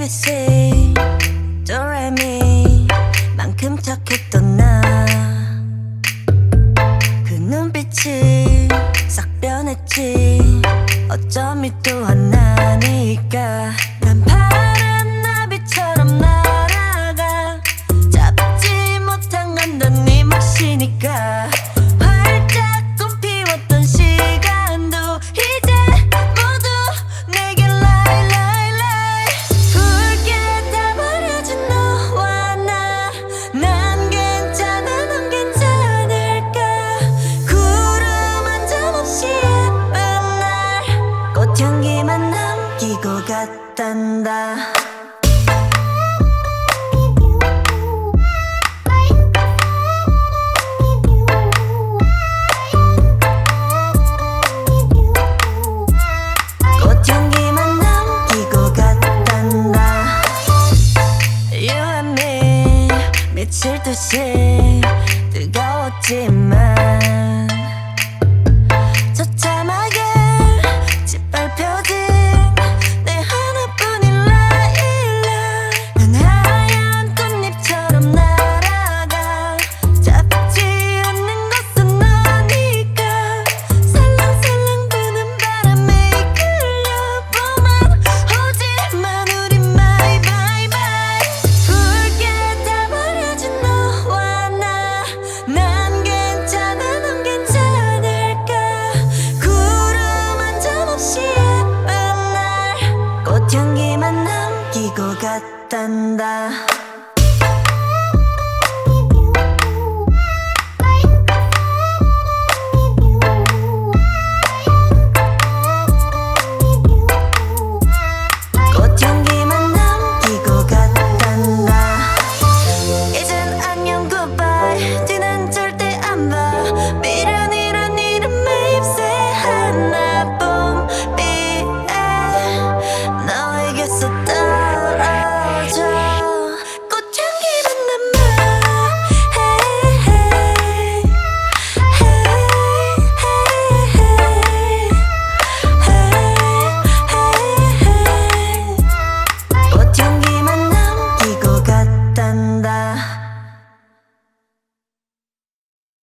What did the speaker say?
ABC 도레미 만큼 착했던 나 그 눈빛이 싹 변했지 어쩜 이 또한 나니까 난 파란 나비처럼 날아가 잡지 못한 건 넌 네 몫이니까 활짝 꽃피웠던 시간도 이제 모두 내게 lie lie lie 붉게 다 버려진 너와 나 난 괜찮아 넌 괜찮을까 구름 한 점 없이 예쁜 날 꽃향기만 남기고 갔단다 꽃향기만 남기고 갔단다 You and me 미칠 듯이 뜨거웠지만 처참하게 짓밟혀진 내 하나뿐인 라일락 난 하얀 꽃잎처럼 날아가 잡지 않는 것은 너니까 살랑살랑 부는 바람에 이끌려보만 오지만 우린 bye bye bye 붉게 다 버려진 너와 나 난 괜찮아 넌 괜찮을까 구름 한 점 없이 예쁜 날 꽃향기만 남기고 갔단다